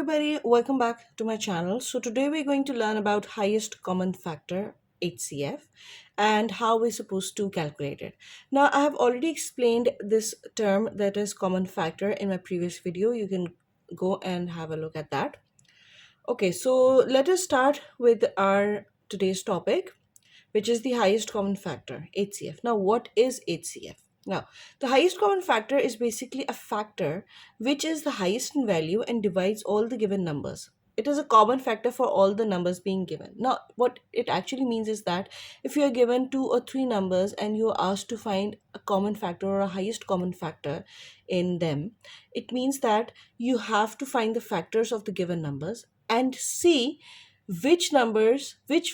everybody, welcome back to my channel. So today we're going to learn about highest common factor HCF and how we're supposed to calculate it. Now I have already explained this term, that is common factor, in my previous video. You can go and have a look at that. Okay, so let us start with our today's topic, which is the highest common factor, HCF. Now, what is HCF? Now, the highest common factor is basically a factor which is the highest in value and divides all the given numbers. It is a common factor for all the numbers being given. Now, what it actually means is that if you are given two or three numbers and you are asked to find a common factor or a highest common factor in them, it means that you have to find the factors of the given numbers and see which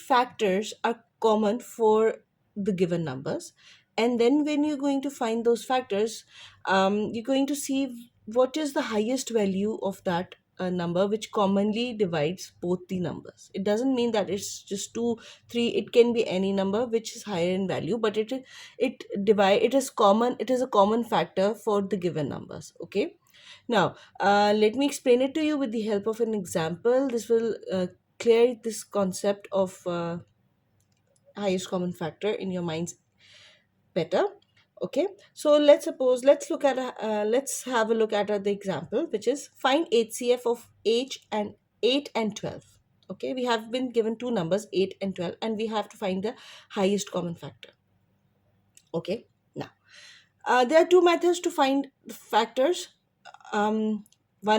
factors are common for the given numbers. And then when you're going to find those factors, you're going to see what is the highest value of that number which commonly divides both the numbers. It doesn't mean that it's just 2 3, it can be any number which is higher in value, but it is common, it is a common factor for the given numbers. Okay, now let me explain it to you with the help of an example. This will clear this concept of highest common factor in your minds better. Okay, so let's have a look at the example, which is find HCF of 8 and 12. Okay, we have been given two numbers, 8 and 12, and we have to find the highest common factor. Okay, now there are two methods to find the factors. One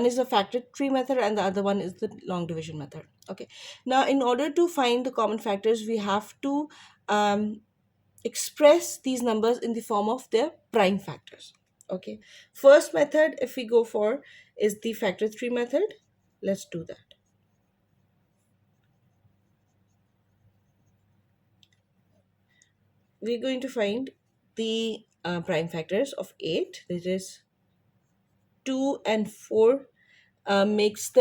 is the factor tree method and the other one is the long division method. Okay, now in order to find the common factors, we have to express these numbers in the form of their prime factors. Okay, first method, if we go for, is the factor tree method. Let's do that. We're going to find the prime factors of 8, that is 2 and 4 makes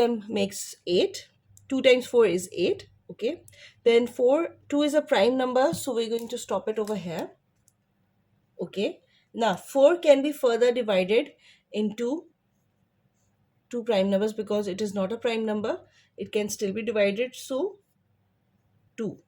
8. 2 times 4 is 8. Okay, then 2 is a prime number, so we're going to stop it over here. Okay, now 4 can be further divided into two prime numbers because it is not a prime number. It can still be divided, so 2.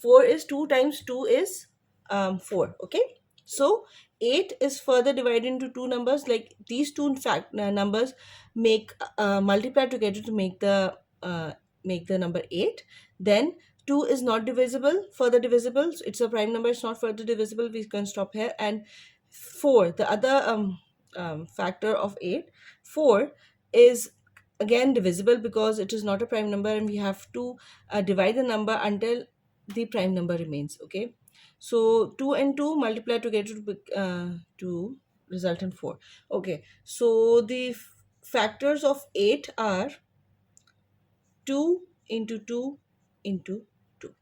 4 is 2 times 2 is 4. Okay, so 8 is further divided into two numbers. Like these two numbers make multiply together to make the number 8. Then 2 is not divisible, further divisible. So it's a prime number, it's not further divisible. We can stop here. And 4, the other factor of 8, 4 is again divisible because it is not a prime number, and we have to divide the number until the prime number remains. Okay, so 2 and 2 multiply together to result in 4. Okay, so the factors of 8 are 2 into 2 into 2.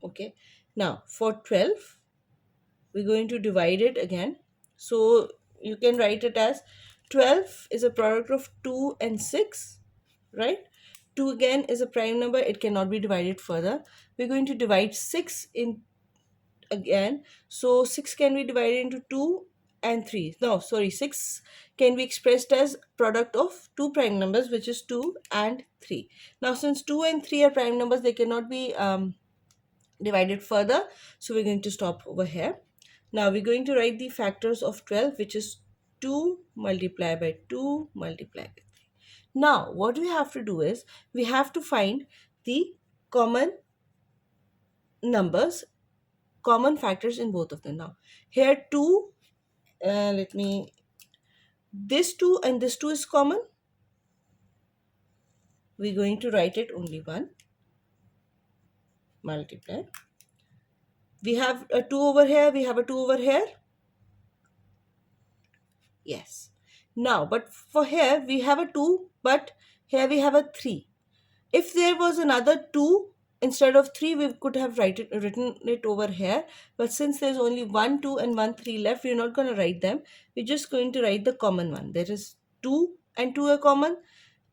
Okay, now for 12 we're going to divide it again. So you can write it as 12 is a product of 2 and 6, right? 2 again is a prime number, it cannot be divided further. We're going to divide 6 in again. So 6 can be divided into 2 and 3. No, sorry, 6 can be expressed as product of two prime numbers, which is 2 and 3. Now since 2 and 3 are prime numbers, they cannot be divided further, so we're going to stop over here. Now we're going to write the factors of 12, which is 2 multiplied by 2 multiplied by 3. Now what we have to do is we have to find the common numbers, common factors in both of them. Now here 2, this 2 and this 2 is common. We're going to write it only 1 multiply. We have a 2 over here, we have a 2 over here. Yes. Now, but for here we have a 2, but here we have a 3. If there was another 2 instead of 3, we could have written it over here. But since there's only 1, 2 and 1, 3 left, we're not going to write them. We're just going to write the common one. There is 2 and 2 are common.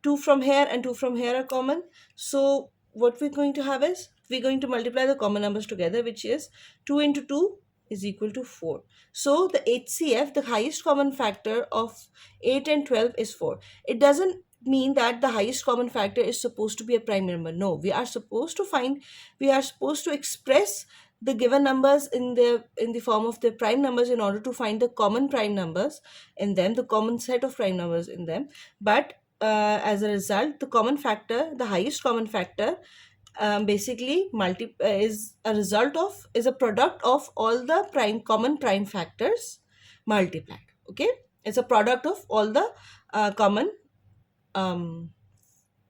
2 from here and 2 from here are common. So what we're going to have is, we're going to multiply the common numbers together, which is 2 into 2 is equal to 4. So the HCF, the highest common factor of 8 and 12 is 4. It doesn't mean that the highest common factor is supposed to be a prime number. No, we are supposed to express the given numbers in the form of the prime numbers in order to find the common prime numbers in them, the common set of prime numbers in them. But as a result, the highest common factor, basically is a result of, is a product of all the common prime factors multiplied. Okay, it's a product of all the common um,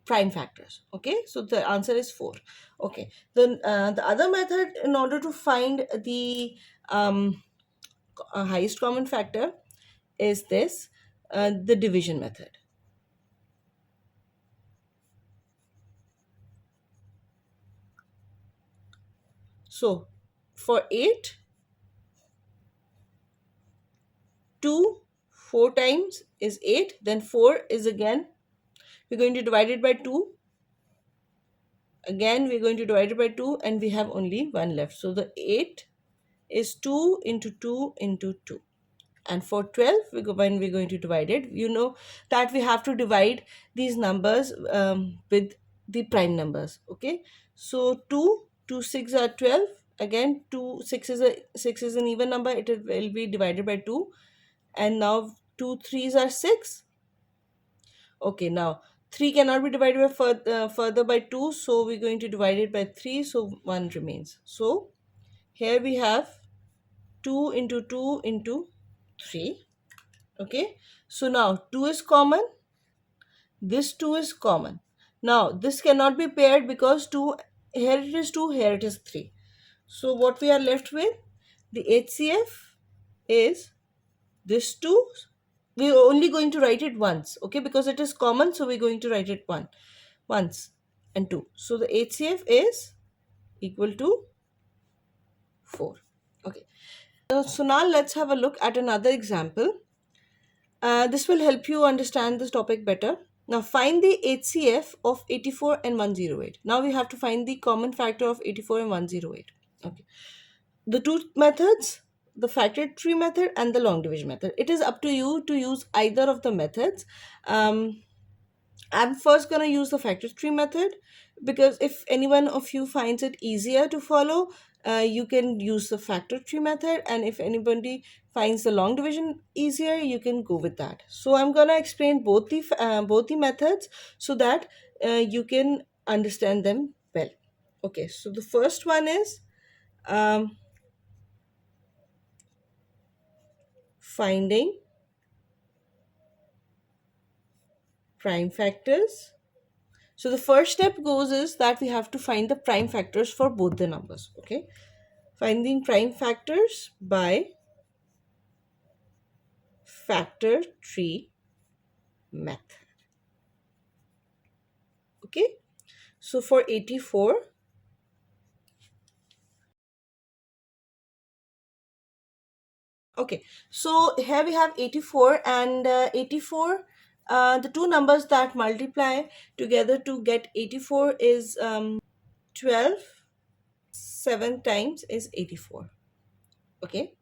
prime factors. Okay, so the answer is 4. Okay, then the other method in order to find the highest common factor is this, the division method. So for 8, 2 4 times is 8, then 4 is, again we're going to divide it by 2, again we're going to divide it by 2, and we have only 1 left. So the 8 is 2 into 2 into 2. And for 12, when we're going to divide it, you know that we have to divide these numbers with the prime numbers. Okay, so 2 6 are 12. Again, 6 is an even number, it will be divided by 2. And now 2 3s are 6. Okay, now 3 cannot be divided by further by 2, so we're going to divide it by 3, so 1 remains. So here we have 2 into 2 into 3. Okay, so now 2 is common, this 2 is common. Now this cannot be paired because 2, here it is 2, here it is 3. So what we are left with, the HCF is this 2. We are only going to write it once, okay, because it is common, so we're going to write it once and 2. So the HCF is equal to 4. Okay, so now let's have a look at another example. This will help you understand this topic better. Now find the HCF of 84 and 108. Now we have to find the common factor of 84 and 108. Okay. The two methods, the factor tree method and the long division method. It is up to you to use either of the methods. I'm first going to use the factor tree method, because if anyone of you finds it easier to follow, you can use the factor tree method, and if anybody finds the long division easier, you can go with that. So I'm going to explain both the methods so that you can understand them well. Okay, so the first one is finding prime factors. So the first step goes is that we have to find the prime factors for both the numbers. Okay, finding prime factors by factor tree method. Okay, so for 84, okay, so here we have 84, and 84, the two numbers that multiply together to get 84 is 12. 7 times is 84. Okay,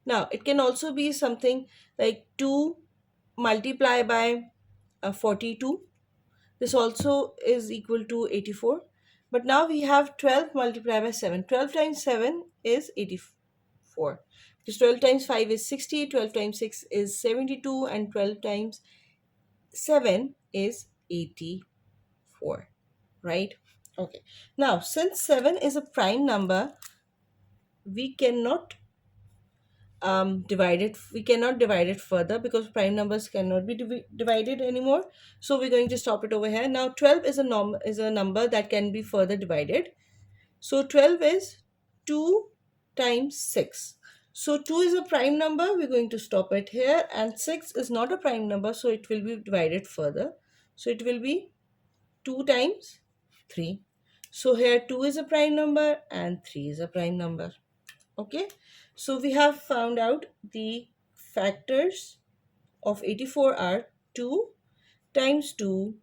now it can also be something like 2 multiply by 42. This also is equal to 84. But now we have 12 multiplied by 7. 12 times 7 is 84. Because 12 times 5 is 60, 12 times 6 is 72, and 12 times 7 is 84. Right? Okay. Now, since 7 is a prime number, we cannot we cannot divide it further, because prime numbers cannot be divided anymore. So we're going to stop it over here. Now 12 is a number that can be further divided. So 12 is 2 times 6. So 2 is a prime number, we're going to stop it here, and 6 is not a prime number, so it will be divided further. So it will be 2 times 3. So here 2 is a prime number and 3 is a prime number. Okay, so we have found out the factors of 84 are 2 times 2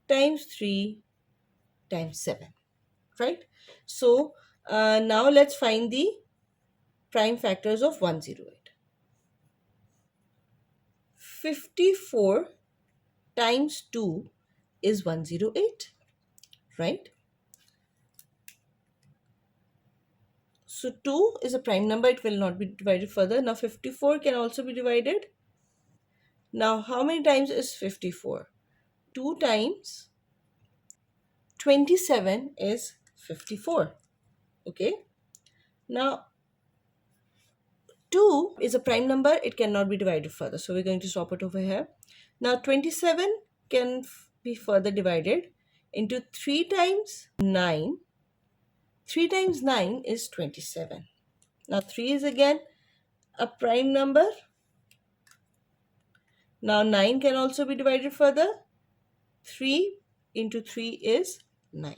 times 3 times 7, right? So now let's find the prime factors of 108. 54 times 2 is 108, right? So 2 is a prime number, it will not be divided further. Now 54 can also be divided. Now how many times is 54? 2 times 27 is 54. Okay. Now 2 is a prime number, it cannot be divided further. So we're going to stop it over here. Now 27 can be further divided into 3 times 9. 3 times 9 is 27. Now 3 is again a prime number. Now 9 can also be divided further. 3 into 3 is 9.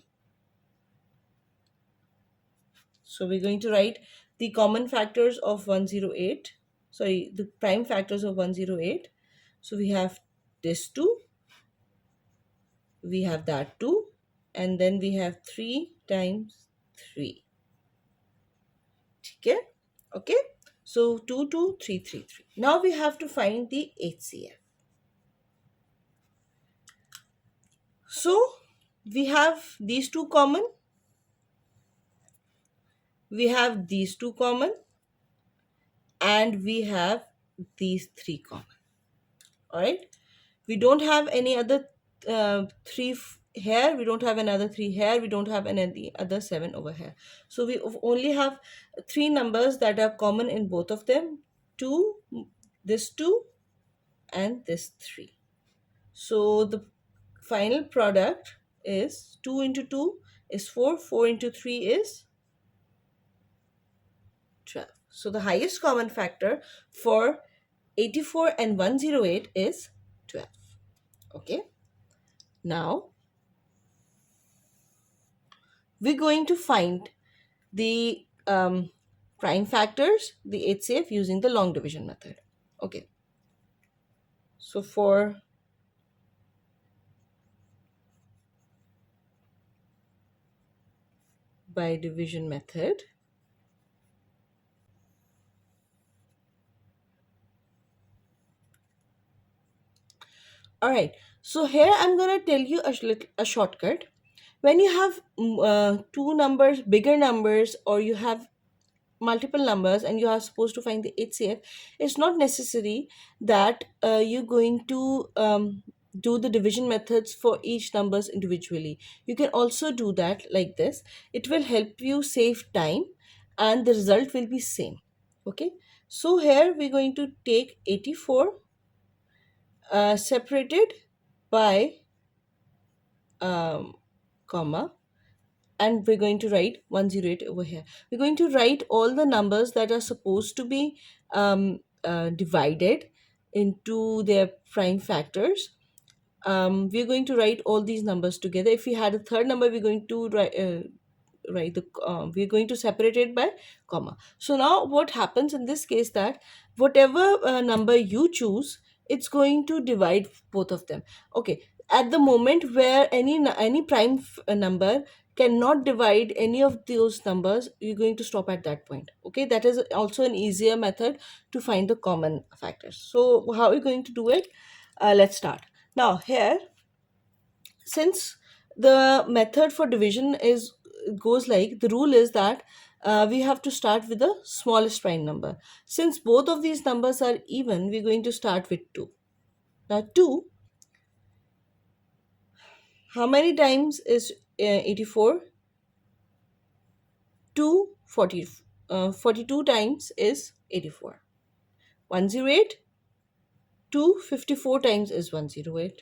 So we're going to write the common factors of 108. Sorry, the prime factors of 108. So we have this 2, we have that 2, and then we have 3 times 3. Okay? Okay? So 2, 2, 3, 3, 3. Now we have to find the HCF. So we have these two common, we have these two common, and we have these three common. All right, we don't have any other here, we don't have another 3 here, we don't have any other 7 over here. So we only have 3 numbers that are common in both of them: 2, this 2, and this 3. So the final product is 2 into 2 is 4, 4 into 3 is 12. So the highest common factor for 84 and 108 is 12. Okay. Now we're going to find the prime factors, the HCF, using the long division method. Okay. So for by division method, all right, so here I'm going to tell you a shortcut. When you have two numbers, bigger numbers, or you have multiple numbers and you are supposed to find the HCF, it's not necessary that you're going to do the division methods for each numbers individually. You can also do that like this. It will help you save time and the result will be same. Okay, so here we're going to take 84 separated by comma, and we're going to write 108 over here. We're going to write all the numbers that are supposed to be divided into their prime factors. We're going to write all these numbers together. If we had a third number, we're going to write the we're going to separate it by comma. So now what happens in this case, that whatever number you choose, it's going to divide both of them. Okay, at the moment where any prime number cannot divide any of those numbers, you're going to stop at that point. Okay, that is also an easier method to find the common factors. So how are we going to do it? Let's start. Now here, since the method for division is goes like, the rule is that we have to start with the smallest prime number. Since both of these numbers are even, we're going to start with 2. Now 2, how many times is 84? 2, 40, 42 times is 84. 108, 2, 54 times is 108.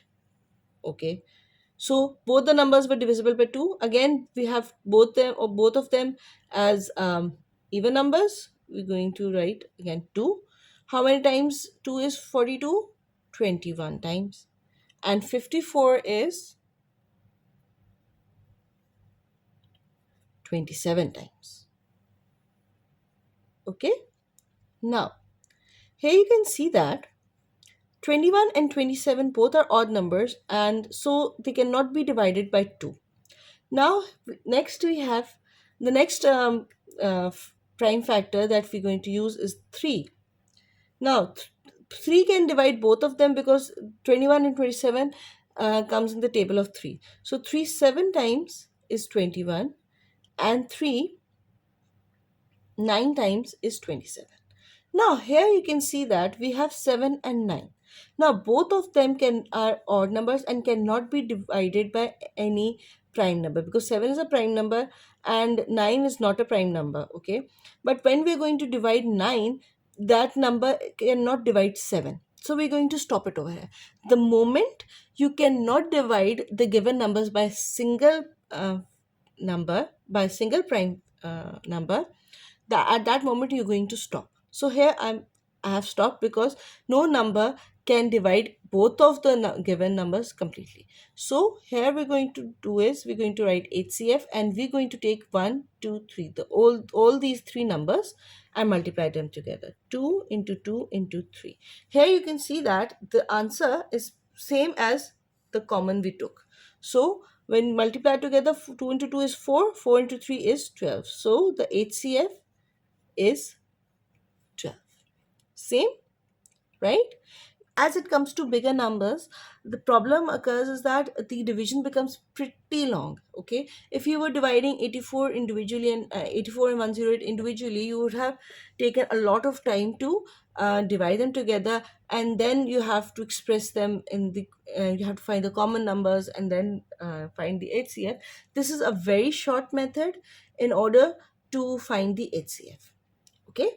Okay, so both the numbers were divisible by 2. Again, we have both of them as even numbers. We're going to write again 2. How many times 2 is 42? 21 times. And 54 is 27 times. Okay. Now, here you can see that 21 and 27 both are odd numbers, and so they cannot be divided by 2. Now, next we have the next prime factor that we're going to use is 3. Now, 3 can divide both of them because 21 and 27 comes in the table of 3. So 3 7 times is 21, and 3 9 times is 27. Now here you can see that we have 7 and 9. Now both of them are odd numbers and cannot be divided by any prime number, because 7 is a prime number and 9 is not a prime number, okay? But when we're going to divide 9, that number cannot divide 7. So we're going to stop it over here. The moment you cannot divide the given numbers by single single prime number, at that moment you're going to stop. So here I have stopped because no number can divide both of the given numbers completely. So here we're going to do is we're going to write HCF, and we're going to take 1 2 3, the all these three numbers, and multiply them together. 2 into 2 into 3. Here you can see that the answer is same as the common we took. So when multiplied together, 2 into 2 is 4, 4 into 3 is 12. So the HCF is 12. Same, right? As it comes to bigger numbers, the problem occurs is that the division becomes pretty long. Okay, if you were dividing 84 individually and 84 and 108 individually, you would have taken a lot of time to divide them together, and then you have to express them in the you have to find the common numbers and then find the HCF. This is a very short method in order to find the HCF. Okay,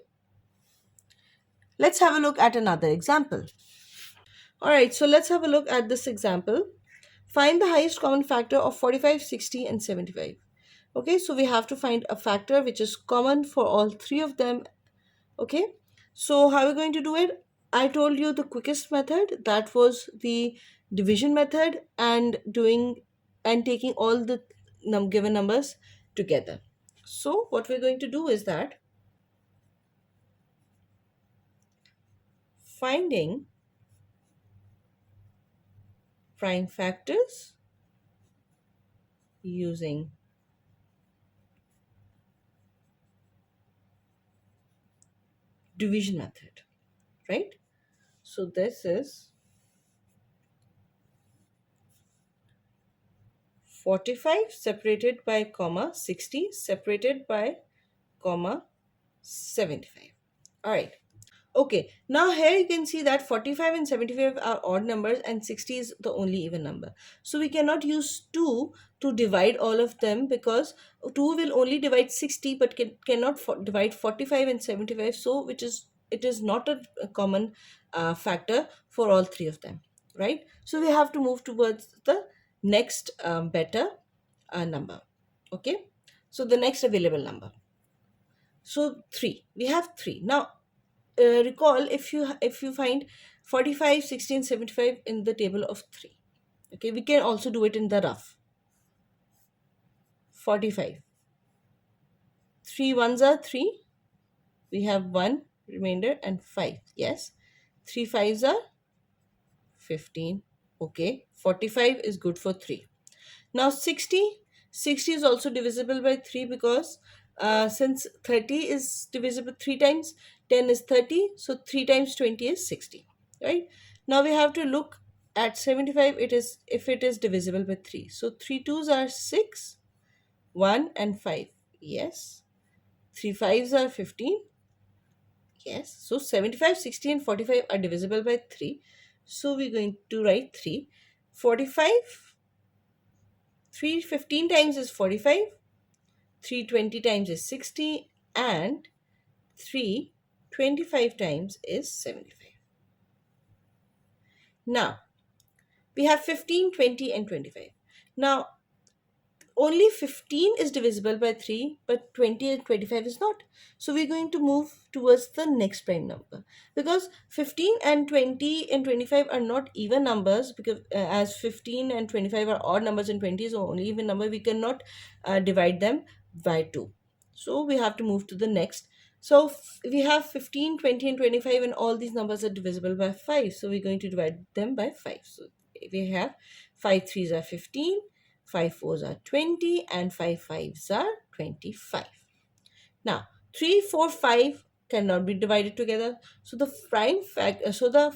let's have a look at another example. All right, so let's have a look at this example. Find the highest common factor of 45, 60, and 75. Okay, so we have to find a factor which is common for all three of them. Okay, so how are we going to do it? I told you the quickest method, that was the division method, and taking all the given numbers together. So what we're going to do is that finding prime factors using division method, right? So this is 45 separated by comma 60 separated by comma 75. All right. Okay, now here you can see that 45 and 75 are odd numbers and 60 is the only even number. So we cannot use 2 to divide all of them, because 2 will only divide 60 but cannot divide 45 and 75. So it is not a common factor for all three of them, right? So we have to move towards the next better number. Okay, so the next available number. So 3, we have 3 now. Recall, if you find 45, 16, 75 in the table of 3. Okay, we can also do it in the rough. 45, 3 ones are 3, we have 1 remainder and 5. Yes, 3 fives are 15. Okay, 45 is good for 3. Now 60 is also divisible by 3, because since 30 is divisible 3 times, 10 is 30, so 3 times 20 is 60, right? Now we have to look at 75, it is if it is divisible by 3. So 3 twos are 6, 1 and 5. Yes. 3 fives are 15. Yes. So 75, 60 and 45 are divisible by 3. So we're going to write 3. 45, 315 times is 45. 320 times is 60, and 325 times is 75. Now we have 15, 20 and 25. Now only 15 is divisible by 3, but 20 and 25 is not. So we're going to move towards the next prime number, because 15 and 20 and 25 are not even numbers, because as 15 and 25 are odd numbers and 20 is only even number, we cannot divide them by 2. So we have to move to the next. So we have 15, 20 and 25, and all these numbers are divisible by 5. So we're going to divide them by 5. So we have 5 threes are 15, 5 fours are 20, and 5 fives are 25. Now 3, 4, 5 cannot be divided together. So the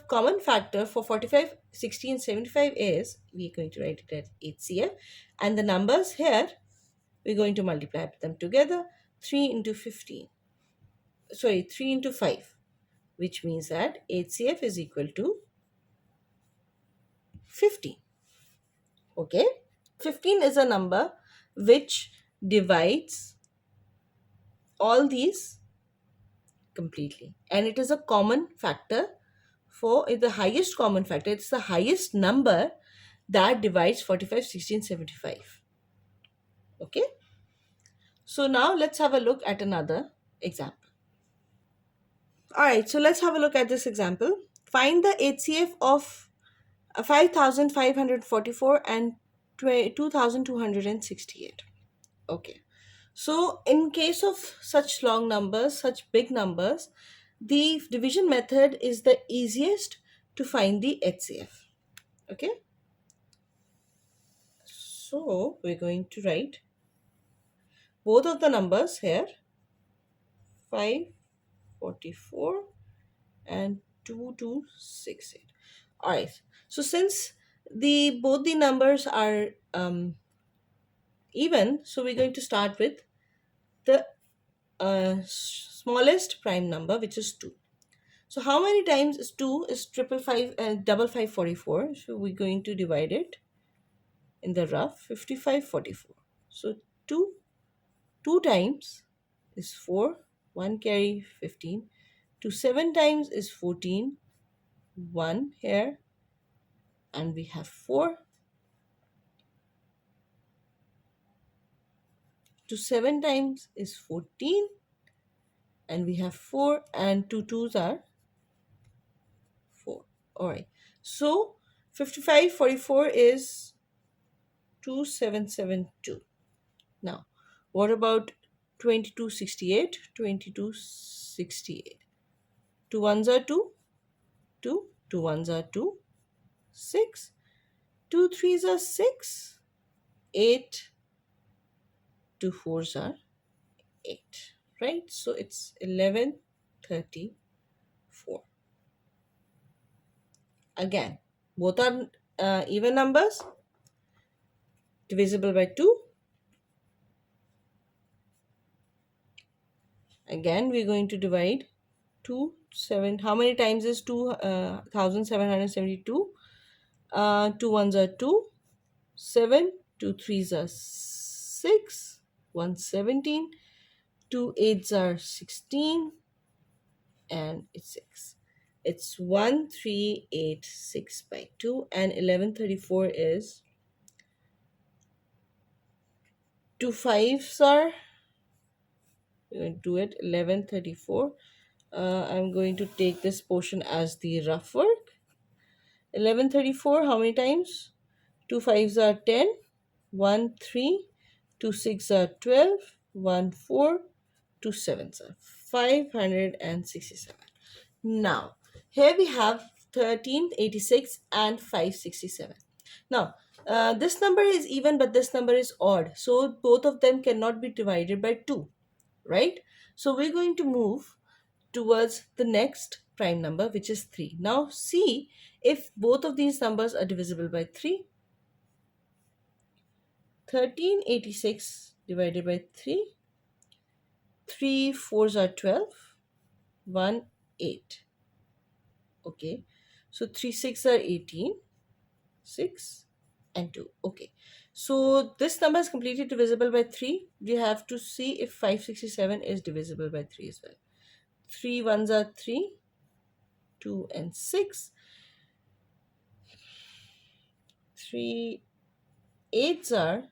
common factor for 45, 60, and 75 is, we're going to write it as HCF, and the numbers here we're going to multiply them together. 3 into 15, sorry, 3 into 5, which means that HCF is equal to 15. Okay, 15 is a number which divides all these completely, and it is a common factor for the highest common factor. It's the highest number that divides 45, 60, and 75. Okay, so now let's have a look at another example. All right, so let's have a look at this example. Find the HCF of 5,544 and 2,268. Okay, so in case of such long numbers, such big numbers, the division method is the easiest to find the HCF. Okay, so we're going to write both of the numbers here, 544 and 2268. All right, so since the both the numbers are even, so we're going to start with the smallest prime number, which is 2. So how many times is 2 is triple five double 544? So we're going to divide it in the rough, 5544. So 2 times is 4, 1 carry 15. 2 7 times is 14, 1 here, and we have 4. 2 7 times is 14, and we have 4, and 2 2s are 4. All right, so 5544 is 2772. Now, what about 2268? 2268. 2 ones are 2, 2. 2 ones are 2, 6. 2 threes are 6, 8. 2 fours are 8. Right? So it's 1134. Again, both are even numbers, divisible by 2. Again, we're going to divide 2, 7. How many times is 2,772? 2 ones are 2, 7. 2 threes are 6, 1 17. 2 eights are 16, and it's 6. It's 1386 by 2, and 1134 is 2 fives are, we're going to do it, 1134. I'm going to take this portion as the rough work. 1134, how many times? 2 fives are 10, 1 3, 2 6 are 12, 1 4, 2 sevens are 567. Now, here we have 1386 and 567. Now, this number is even, but this number is odd. So, both of them cannot be divided by 2, right? So, we're going to move towards the next prime number, which is 3. Now, see if both of these numbers are divisible by 3. 1386 divided by 3. 3 fours are 12. 1 8. Okay, so 3 6 are 18. 6 and 2. Okay, so this number is completely divisible by 3. We have to see if 567 is divisible by 3 as well. 3 ones are 3, 2 and 6. 3 eights are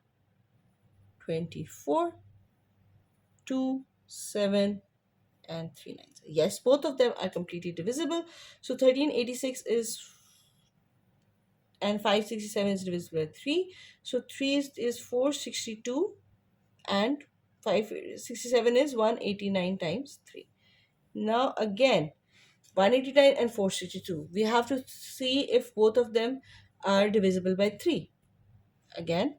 24. 2 7 and 3 nines. Yes, both of them are completely divisible. So 1386 is, and 567 is divisible by 3. So 3 is 462, and 567 is 189 times 3. Now again, 189 and 462. We have to see if both of them are divisible by 3. Again,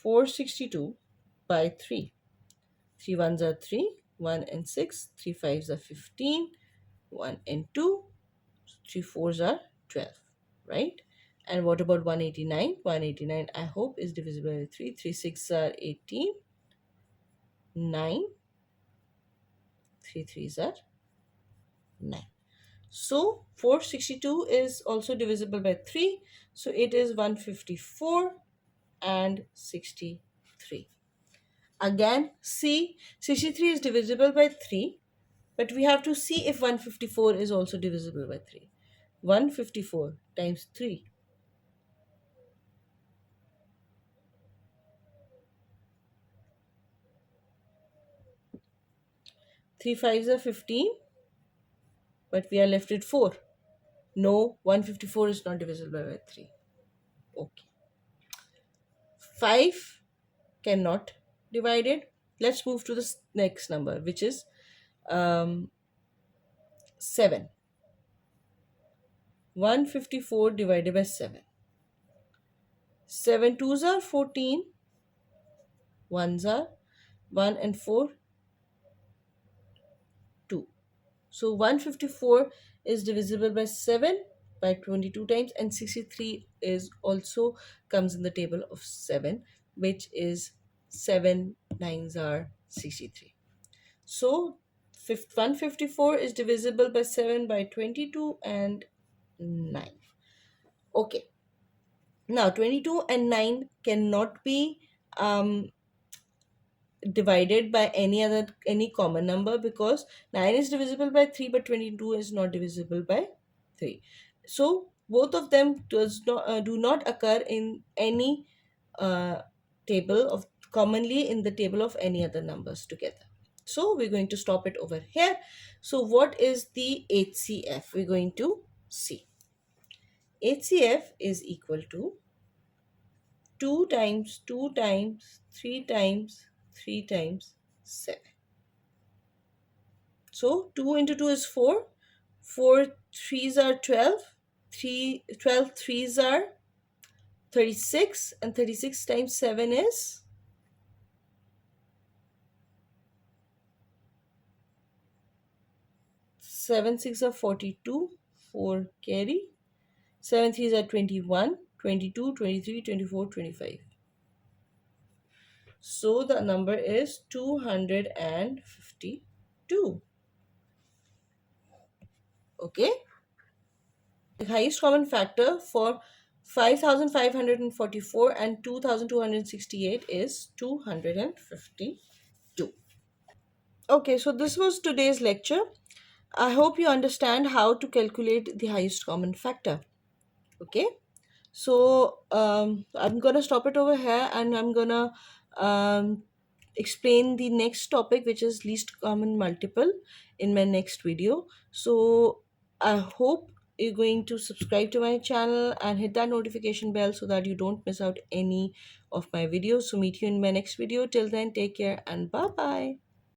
462 by 3. 3 ones are 3, 1 and 6, 3 fives are 15, 1 and 2, 3 fours are 12, right? And what about 189? 189, I hope, is divisible by 3. 3 6 are 18, 9, 3 threes are 9. So 462 is also divisible by 3. So it is 154 and 63. Again, see, 63 is divisible by 3, but we have to see if 154 is also divisible by 3. 154 times 3. 3 fives are 15, but we are left with 4. No, 154 is not divisible by 3. Okay. 5 cannot divide it. Let's move to the next number, which is 7. 154 divided by 7. 7 twos are 14, ones are 1 and 4, 2. So 154 is divisible by 7 by 22 times, and 63 is also comes in the table of 7, which is 7 nines are 63. So 154 is divisible by 7 by 22 and 9. Okay. Now 22 and 9 cannot be divided by any common number, because 9 is divisible by 3 but 22 is not divisible by 3. So both of them do not occur in any uh, table of commonly in the table of any other numbers together. So we're going to stop it over here. So what is the HCF? We're going to see. HCF is equal to 2 times 2 times 3 times 3 times 7. So 2 into 2 is 4. 4 threes are 12. 12 threes are 36. And 36 times 7 is 7 6 are 42. 4 carry. 7 threes are 21. 22, 23, 24, 25. So the number is 252. Okay. The highest common factor for 5544 and 2268 is 252. Okay, so this was today's lecture. I hope you understand how to calculate the highest common factor. Okay, so I'm gonna stop it over here, and I'm gonna explain the next topic, which is least common multiple, in my next video. So I hope you're going to subscribe to my channel and hit that notification bell so that you don't miss out any of my videos. So meet you in my next video. Till then, take care and bye bye.